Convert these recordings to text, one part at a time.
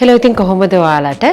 Hello ඉතින් කොහොමද ඔයාලට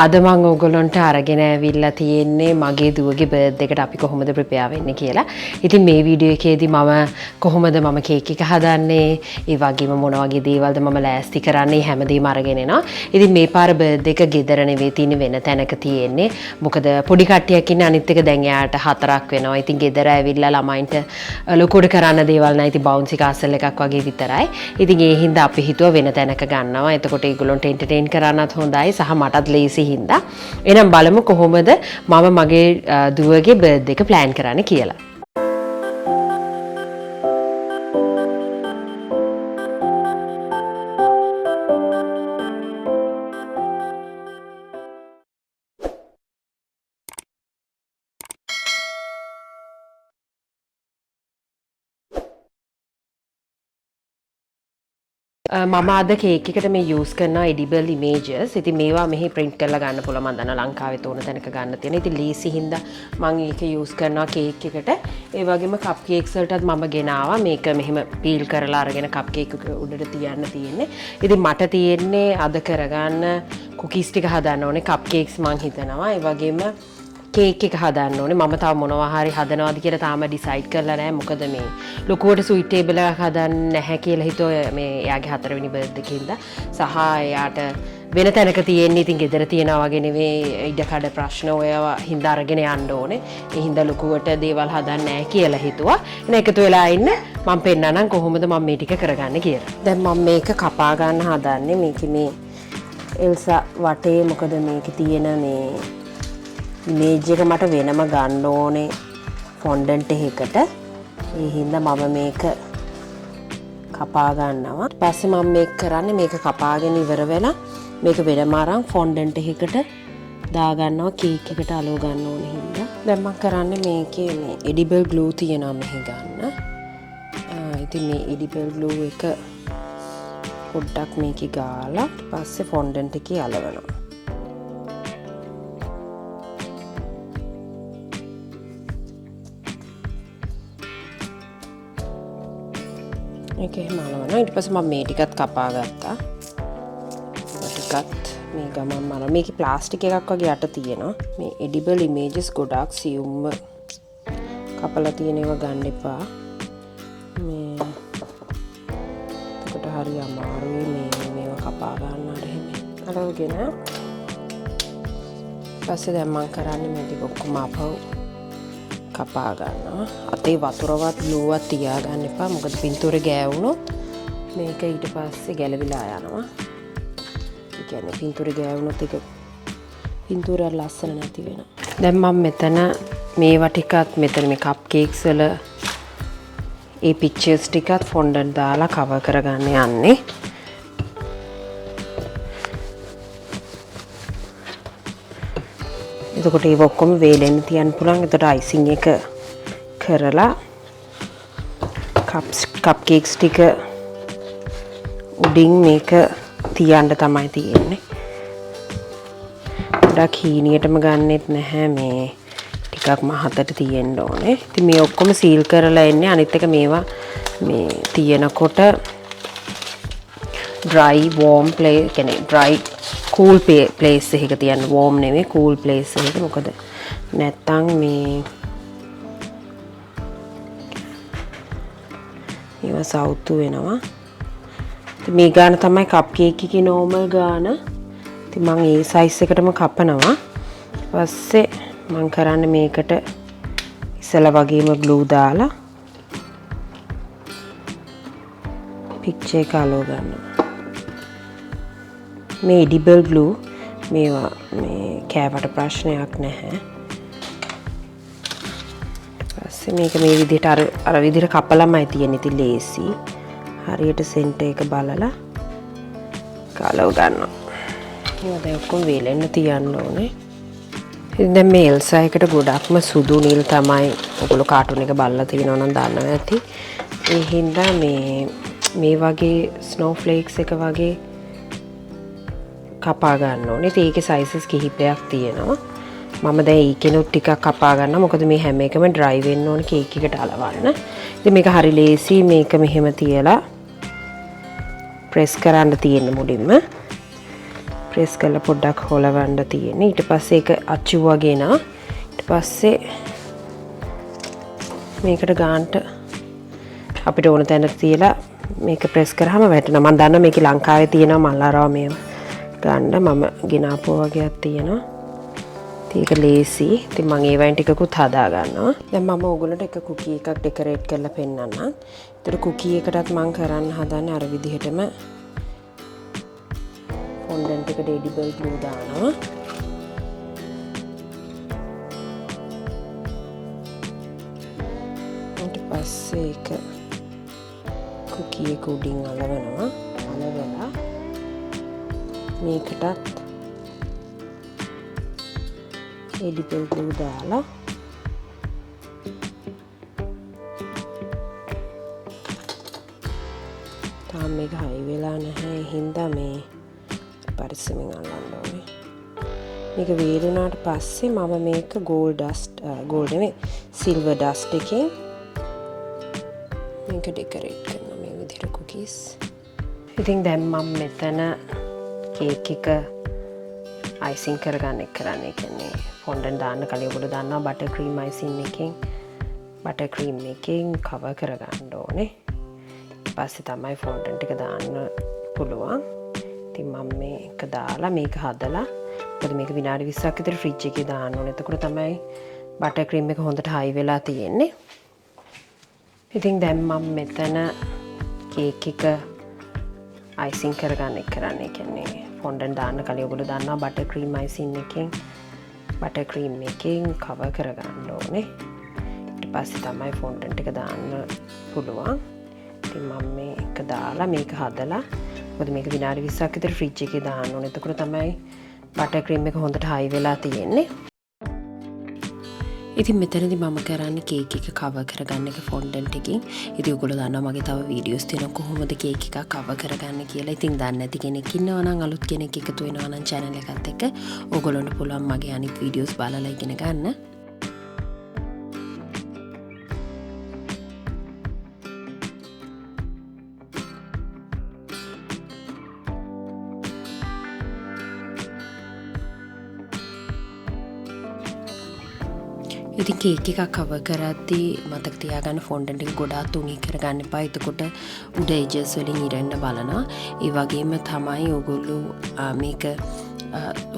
අද මම ඕගොල්ලන්ට අරගෙන ඇවිල්ලා තියෙන්නේ මගේ දුවගේ බර්ත්ඩේ එකට අපි කොහොමද ප්‍රිපෙයාර් වෙන්නේ කියලා. ඉතින් මේ වීඩියෝ එකේදී මම කොහොමද මම කේක් එක හදන්නේ, ඒ වගේම මොන වගේ දේවල්ද මම ලෑස්ති කරන්නේ හැමදේම අරගෙන එනවා. ඉතින් මේ පාර බර්ත්ඩේ එක ගෙදර නෙවෙයි තියෙන්නේ වෙන තැනක තියෙන්නේ. මොකද පොඩි කට්ටියක් ඉන්නේ අනිත් එක දැන් එයාට 4ක් වෙනවා. ඉතින් ගෙදර ඇවිල්ලා ළමයින්ට ලොකුට කරන්න දේවල් නැහැ. ඉතින් බවුන්සි කාසල් එකක් වගේ විතරයි. ඉතින් ඒ හින්දා අපි හිතුවා වෙන තැනක ගන්නවා. එතකොට ඒගොල්ලන්ට එන්ටර්ටේන් කරන්නත් හොඳයි සහ මටත් ලේසි හින්දා. එහෙනම් බලමු කොහොමද මම මගේ දුවගේ බර්ත්ඩේ එක ප්ලෑන් කරන්න කියලා. මම අද කේක් එකට මේ යූස් කරන එඩිබල් ඉමේජස්. ඉතින් මේවා මෙහි print කරලා ගන්න පුළුවන්. මම දන්නවා ලංකාවේ තෝරන තැනක ගන්න තියෙනවා. ඉතින් ලීසි හින්දා මම ඒක යූස් කරනවා කේක් එකට. ඒ වගේම කප් කේක්ස් වලටත් මම ගෙනාවා. මේක මෙහෙම පීල් කරලා අරගෙන කප් කේක් එක උඩට තියන්න තියෙන්නේ. ඉතින් මට තියෙන්නේ අද කරගන්න කුකීස් ටික හදන්න ඕනේ. කප් කේක්ස් මම හිතනවා. ඒ වගේම කේක් එක හදන්න ඕනේ. මම තාම මොනවා හරි හදනවාද කියලා තාම ඩිසයිඩ් කරලා නැහැ. මොකද මේ ලොකුවට ස්වීට් ටේබල් එකක් හදන්න නැහැ කියලා හිතුවා මේ එයාගේ 4 වෙනි බර්ත්ඩේ කින්ද. සහ එයාට වෙන තැනක තියෙන්නේ ඉතින් ගෙදර තියනවා වගේ නෙවෙයි ඉඩ කඩ ප්‍රශ්න ඔයවා හින්දා අරගෙන යන්න ඕනේ. ඒ හින්දා ලොකුවට දේවල් හදන්න නැහැ කියලා හිතුවා. එන එකතු වෙලා ඉන්න මම පෙන්නන්නම් කොහොමද මම මේ ටික කරගන්නේ කියලා. දැන් මම මේක කපා ගන්න හදන්නේ. මේකේ මේ එල්සා වටේ මොකද මේකේ තියෙන මේ ඉමේජ් එක මට වෙනම ගන්න ඕනේ ෆොන්ඩන්ට් එකකට. ඒ හින්දා මම මේක කපා ගන්නවා. ඊට පස්සේ මම මේක කරන්නේ මේක කපාගෙන ඉවර වෙලා මේක වෙනම අරන් ෆොන්ඩන්ට් එකකට දා ගන්නවා කේක් එකට අලව ගන්න ඕනේ හින්දා. දැන් මම කරන්නේ මේකේ මේ එඩිබල් ග්ලූ තියෙනවා මෙහි ගන්න. ඉතින් මේ එඩිබල් ග්ලූ එක පොඩ්ඩක් මේකේ ගාලා ඊට පස්සේ ෆොන්ඩන්ට් එකේ අලවනවා. ඒක එහෙම අලවනවා. ඊට පස්සේ මම මේ ටිකත් කපා ගත්තා. ටිකත් මේ ගමන් මම මේකේ ප්ලාස්ටික් එකක් වගේ යට තියෙනවා. මේ එඩිබල් ඉමේජස් ගොඩාක් සියුම්ව කපලා තියෙන ඒවා ගන්න එපා. මේ එතකොට හරි අමාරුයි මේවා කපා ගන්නට එහෙම. අරගෙන පස්සේ දැන් මම කරන්නේ මේ ටික ඔක්කොම අපව කපා ගන්නවා. අතේ වතුරවත් ග්ලූවත් තියාගන්න එපා. මොකද පින්තූරේ ගෑවුනොත් මේක ඊට පස්සේ ගැලවිලා යනවා. ඒ කියන්නේ පින්තූරේ ගෑවුනොත් ඒක පින්තූරය ලස්සන නැති වෙනවා. දැන් මම මෙතන මේවා ටිකත් මෙතන මේ කප් කේක්ස් වල ඒ පික්චර්ස් ටිකත් ෆොන්ඩන්ට් දාලා කවර් කරගන්න යන්නේ. එතකොට ඒක ඔක්කොම වේලෙන්න තියන්න පුළුවන්. එතකොට අයිසිං එක කරලා කප් කේක්ස් ටික උඩින් මේක තියන්න තමයි තියෙන්නේ. ගොඩක් හීනියටම ගන්නෙත් නැහැ. මේ ටිකක් මහතට තියෙන්න ඕනේ. ඉතින් මේ ඔක්කොම සීල් කරලා එන්නේ. අනිත් එක මේවා මේ තියෙනකොට dry warm place කියන්නේ dry cool place එකක තියන්න. warm නෙමෙයි cool place එකක. මොකද නැත්තම් මේවා සවුතු වෙනවා. ඉතින් මේ ගාන තමයි කප් කේක් එකේ normal ගාන. ඉතින් මම ඒ size එකටම කපනවා. ඊපස්සේ මම කරන්නේ මේකට ඉස්සලා වගේම glue දාලා picture එක අලව ගන්නවා. මේ එඩිබල් ග්ලූ මේවා මේ කෑවට ප්‍රශ්නයක් නැහැ. ඊපස්සේ මේක මේ විදිහට අර විදිහට කපලමයි තියෙන්නේ. ඉතින් ලේසි. හරියට සෙන්ටර් එක බලලා කලව ගන්නවා. මේවා දැන් ඔක්කොම වේලෙන්න තියන්න ඕනේ. ඉතින් දැන් මේ එල්සා එකට ගොඩක්ම සුදු නිල් තමයි. ඔයගොල්ලෝ කාටුන් එක බලලා තියෙනවා නම් දන්නවා ඇති. ඒ හින්දා මේ වගේ ස්නෝෆ්ලේක්ස් එක වගේ කපා ගන්න ඕනේ. ඉතින් ඒකේ sizes කිහිපයක් තියෙනවා. මම දැන් ඒකෙනුත් ටිකක් කපා ගන්නවා. මොකද මේ හැම එකම dry වෙන්න ඕනේ කේක් එකට අලවන්න. ඉතින් මේක හරි ලේසි. මේක මෙහෙම තියලා ප්‍රෙස් කරන්න තියෙන මුලින්ම ප්‍රෙස් කරලා පොඩ්ඩක් හොලවන්න තියෙන්නේ. ඊට පස්සේ ඒක අච්චුවගෙන ඊට පස්සේ මේකට ගාන්ට අපිට ඕන තැනට තියලා මේක ප්‍රෙස් කරාම වැටෙනවා. මම දන්නවා මේකේ ලංකාවේ තියෙනවා මල්ලාරව මේව ගන්න. මම ගෙනාපුවා වගේක් තියෙනවා. ඒක ලේසි. ඉතින් මම ඒ වයින් ටිකකුත් හදා ගන්නවා. දැන් මම ඕගොල්ලන්ට එක කුකී එකක් ඩෙකොරේට් කරලා පෙන්නන්නම්. ඒතර කුකී එකටත් මම කරන්න හදන්නේ අර විදිහටම ෆොන්ඩන්ට් එකට එඩිබල් ග්ලූ දානවා. ඊට පස්සේ ඒක කුකී එක උඩින් අලවනවා. අලවලා මේකටත් එඩිබල් ග්ලූ දාලා තාම මේක හයි වෙලා නැහැ. හින්දා මේ පරිස්සමෙන් අල්ලන්න ඕනේ. මේක වේලුණාට පස්සේ මම මේක ගෝල්ඩ් නෙමෙයි සිල්වර් ඩස්ට් එකෙන් මේක ඩෙකොරේට් කරනවා මේ විදිහට කුකීස්. ඉතින් දැන් මම මෙතන කේක් එක අයිසිං කරගන්න කරන්නේ. කියන්නේ ෆොන්ඩන්ට් දාන්න කලින් ඔයගොල්ලෝ දන්නවා බටර් ක්‍රීම් අයිසිං එකෙන් බටර් ක්‍රීම් එකෙන් කවර් කරගන්න ඕනේ. ඊට පස්සේ තමයි ෆොන්ඩන්ට් එක දාන්න පුළුවන්. ඉතින් මම මේක දාලා මේක හදලා මොකද මේක විනාඩි 20ක් විතර ෆ්‍රිජ් එකේ දාන්න ඕනේ. එතකොට තමයි බටර් ක්‍රීම් එක හොඳට හයි වෙලා තියෙන්නේ. ඉතින් දැන් මම මෙතන කේක් එක අයිසිං කරගන්න කරන්නේ. කියන්නේ ෆොන්ඩන්ට් දාන්න කලින් ඔයගොල්ලෝ දන්නවා බටර් ක්‍රීම් අයිසිං එකෙන් බටර් ක්‍රීම් එකෙන් කවර් කරගන්න ඕනේ. ඊට පස්සේ තමයි ෆොන්ඩන්ට් එක දාන්න පුළුවන්. ඉතින් මම මේක දාලා මේක හදලා මොකද මේක විනාඩි 20ක් විතර ෆ්‍රිජ් එකේ දාන්න ඕනේ. එතකොට තමයි බටර් ක්‍රීම් එක හොඳට හයි වෙලා තියෙන්නේ. ඉතින් මෙතනදී මම කරන්නේ කේක් එක කවර් කරගන්න එක ෆොන්ඩන්ට් එකකින්. ඉතින් ඔයගොල්ලෝ දන්නවා මගේ තව වීඩියෝස් තියෙනවා කොහොමද කේක් එක කවර් කරගන්න කියලා. ඉතින් දන්නේ නැති කෙනෙක් ඉන්නවා නම් අලුත් කෙනෙක් එකතු වෙනවා නම් channel එකත් එක්ක ඔයගොල්ලන්ට පුළුවන් මගේ අනිත් වීඩියෝස් බලලා ඉගෙන ගන්න. ඉතින් කේක් එකක් කවර් කරද්දී මතක තියාගන්න ෆොන්ඩන්ට් එක ගොඩාක් තුනී කරගන්න එපා. එතකොට උඩ එජස් වලින් ඉරෙන්න බලනවා. ඒ වගේම තමයි ඔයගොල්ලෝ මේක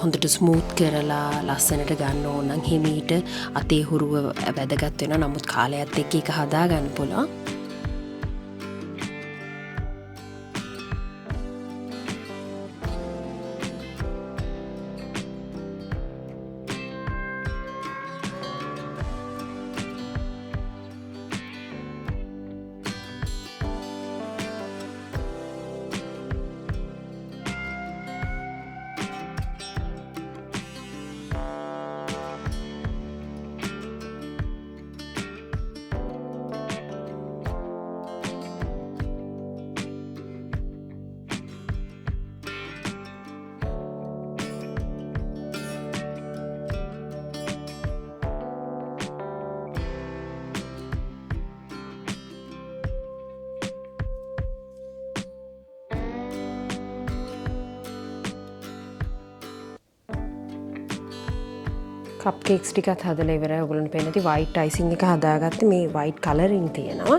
හොඳට ස්මූත් කරලා ලස්සනට ගන්න ඕන නම් හිමීට අතේ හුරුව වැදගත් වෙනවා. නමුත් කාලයත් එක්ක ඒක හදා ගන්න පුළුවන්. කප් කේක්ස් ටිකත් හදලා ඉවරයි. ඔයගොල්ලන්ට පේන ඇති වයිට් අයිසිං එක හදාගත්තේ. මේ වයිට් කලරින් තියෙනවා.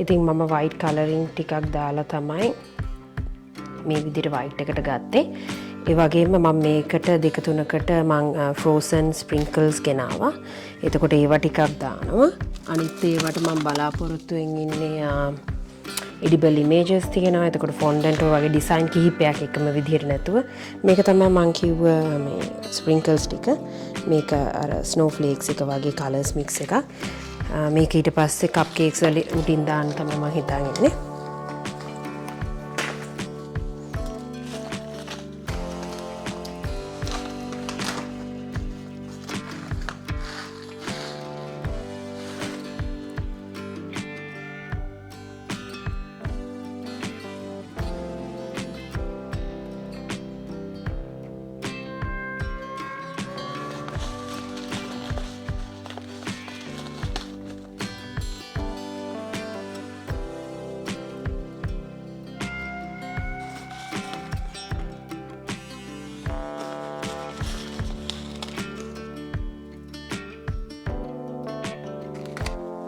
ඉතින් මම වයිට් කලරින් ටිකක් දාලා තමයි මේ විදිහට වයිට් එකට ගත්තේ. ඒ වගේම මම මේකට දෙක තුනකට මම ෆ්‍රෝසන් ස්ප්‍රින්කල්ස් ගෙනාවා. එතකොට ඒවා ටිකක් දානවා. අනිත් ඒවට මම බලාපොරොත්තුෙන් ඉන්නේ එඩිබල් ඉමේජස් තියෙනවා. එතකොට ෆොන්ඩන්ට් වගේ ඩිසයින් කිහිපයක් එකම විදිහට නැතුව මේක තමයි මම කිව්ව මේ ස්ප්‍රින්කල්ස් ටික. මේක අර ස්නෝ ෆ්ලේක්ස් එක වගේ කලර්ස් මික්ස් එකක්. මේක ඊට පස්සේ කප් කේක්ස් වල උඩින් දාන්න තමයි මම හිතාගෙන ඉන්නේ.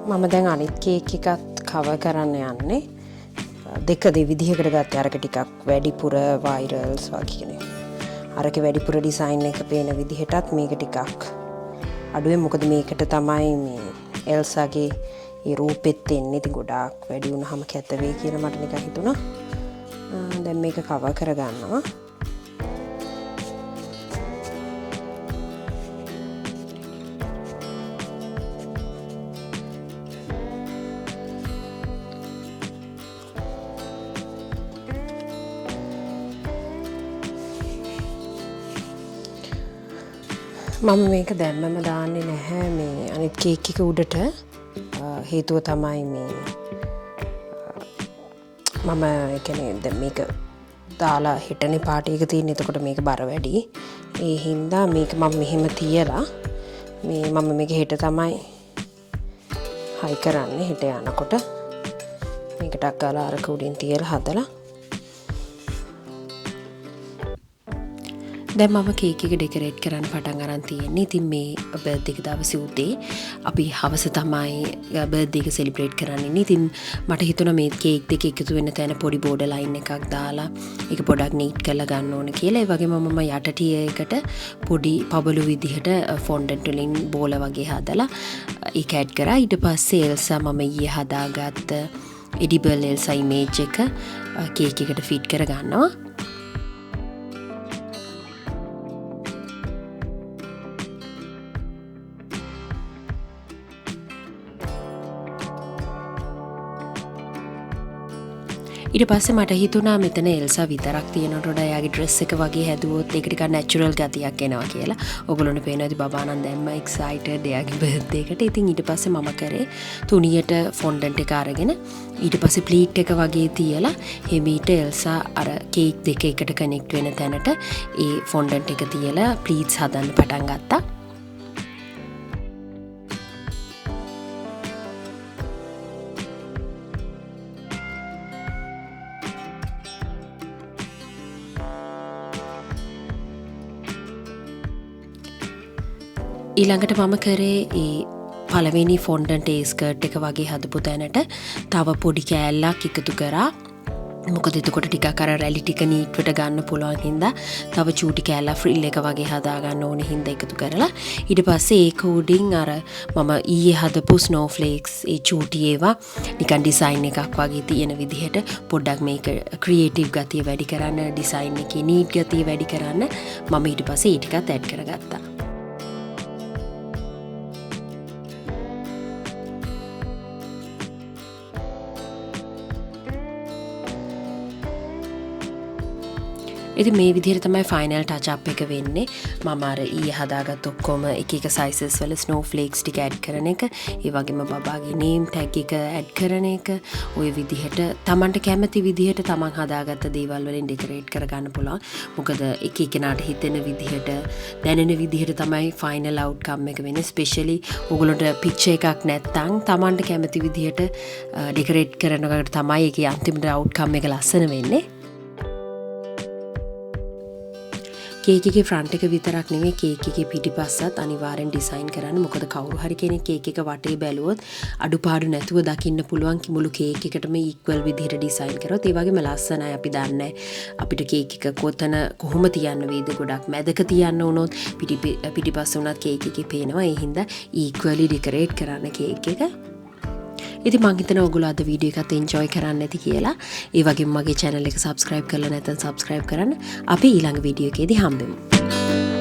මම දැන් අනිත් කේක් එකත් කවර් කරන්න යන්නේ. දෙක දෙවිදිහකට ගත්තේ. අරක ටිකක් වැඩිපුර වයිරල්ස් වගේ. අරක වැඩිපුර ඩිසයින් එක පේන විදිහටත් මේක ටිකක් අඩුවේ. මොකද මේකට තමයි මේ එල්සාගේ ඒ රූපෙත් එන්නේ. ඉතින් ගොඩාක් වැඩි වුණාම කැත වෙයි කියලා මට නිකන් හිතුණා. දැන් මේක කවර් කරගන්නවා. මම මේක දැම්මම දාන්නේ නැහැ මේ අනිත් කේක් එක උඩට. හේතුව තමයි මේ මම ඒ කියන්නේ දැන් මේක දාලා හිටනේ පාටි එක තියෙන. එතකොට මේක බර වැඩි. ඒ හින්දා මේක මම මෙහෙම තියලා මම මේක හෙට තමයි හයි කරන්නේ. හෙට යනකොට මේක ටක් ගාලා අරක උඩින් තියලා හදලා දැන් මම කේක් එක ඩෙකොරේට් කරන්න පටන් අරන් තියෙන්නේ. ඉතින් මේ බර්ත්ඩේ එක දවසේ උදේ අපි හවස තමයි බර්ත්ඩේ එක සෙලිබ්‍රේට් කරන්නේ. ඉතින් මට හිතුණා මේ කේක් දෙක එකතු වෙන තැන පොඩි බෝඩර් ලයින් එකක් දාලා ඒක පොඩක් නීට් කරලා ගන්න ඕනේ කියලා. ඒ වගේම මම යට ටිය එකට පොඩි පබළු විදිහට ෆොන්ඩන්ට් වලින් බෝල වගේ හදලා ඒක ඇඩ් කරා. ඊට පස්සේ එල්සා මම ඊයේ හදාගත්ත එඩිබල් එල්සා ඉමේජ් එක කේක් එකට ෆිட் කර ගන්නවා. ඊට පස්සේ මට හිතුණා මෙතන එල්සා විතරක් තියෙනකොට වඩා එයාගේ ඩ්‍රෙස් එක වගේ හැදුවොත් ඒක ටිකක් නැචරල් ගතියක් එනවා කියලා. ඔයගොල්ලෝනේ පේනවා ඉතින් බබා නම් දැම්ම එක්සයිටඩ් එයාගේ බර්ත්ඩේ එකට. ඉතින් ඊට පස්සේ මම කරේ තුනියට ෆොන්ඩන්ට් එක අරගෙන ඊට පස්සේ ප්ලීට් එක වගේ තියලා හිමීට එල්සා අර කේක් දෙක එකට කනෙක්ට් වෙන තැනට ඒ ෆොන්ඩන්ට් එක තියලා ප්ලීට්ස් හදන්න පටන් ගත්තා. ඊළඟට මම කරේ ඒ පළවෙනි ෆොන්ඩන්ට් ඒ ස්කර්ට් එක වගේ හදපු තැනට තව පොඩි කෑල්ලක් එකතු කරා. මොකද එතකොට ටිකක් අර රැලි ටික නීට්වට ගන්න පුළුවන් හින්දා තව චූටි කෑල්ලක් ෆ්‍රිල් එක වගේ හදා ගන්න ඕනේ හින්දා එකතු කරලා ඊට පස්සේ ඒක උඩින් අර මම ඊයේ හදපු ස්නෝ ෆ්ලේක්ස් ඒ චූටි ඒවා නිකන් ඩිසයින් එකක් වගේ තියෙන විදිහට පොඩ්ඩක් මේක ක්‍රියේටිව් ගතිය වැඩි කරන්න, ඩිසයින් එකේ නීට් ගතිය වැඩි කරන්න මම ඊට පස්සේ ඒ ටිකත් ඇඩ් කරගත්තා. ඉතින් මේ විදිහට තමයි ෆයිනල් ටච් අප් එක වෙන්නේ. මම අර ඊයේ හදාගත්ත ඔක්කොම එක එක සයිසස් වල ස්නෝ ෆ්ලේක්ස් ටික ඇඩ් කරන එක, ඒ වගේම බබාගේ නේම් ටැග් එක ඇඩ් කරන එක, ওই විදිහට Tamanට කැමති විදිහට Taman හදාගත්ත දේවල් වලින් ඩෙකොරේට් කරගන්න පුළුවන්. මොකද එක එකනාට හිතෙන විදිහට, දැනෙන විදිහට තමයි ෆයිනල් අවුට්කම් එක වෙන්නේ. ස්පෙෂලි ඔයගොල්ලන්ට පික්චර් එකක් නැත්නම් Tamanට කැමති විදිහට ඩෙකොරේට් කරනකොට තමයි ඒකේ අන්තිම අවුට්කම් එක ලස්සන වෙන්නේ. කේක් එකේ ෆ්‍රන්ට් එක විතරක් නෙමෙයි කේක් එකේ පිටිපස්සත් අනිවාර්යෙන් ඩිසයින් කරන්න. මොකද කවුරු හරි කෙනෙක් කේක් එක වටේ බැලුවොත් අඩුපාඩු නැතුව දකින්න පුළුවන් මුළු කේක් එකටම ඉක්වල් විදිහට ඩිසයින් කරොත් ඒ වගේම ලස්සනයි. අපි දන්නේ අපිට කේක් එක කොහොම තියන්න වේද, ගොඩක් මැදක තියන්න වුණොත් පිටිපස්ස උනත් කේක් එකේ පේනවා. ඒ හින්දා ඉක්වලි ඩෙකොරේට් කරන්න කේක් එක. ඉතින් මං හිතනවා ඔයගොල්ලෝ අද වීඩියෝ එකත් එන්ජොයි කරන්න ඇති කියලා. ඒ වගේම මගේ channel එක subscribe කරලා නැත්නම් subscribe කරන්න. අපි ඊළඟ වීඩියෝ එකේදී හම්බෙමු.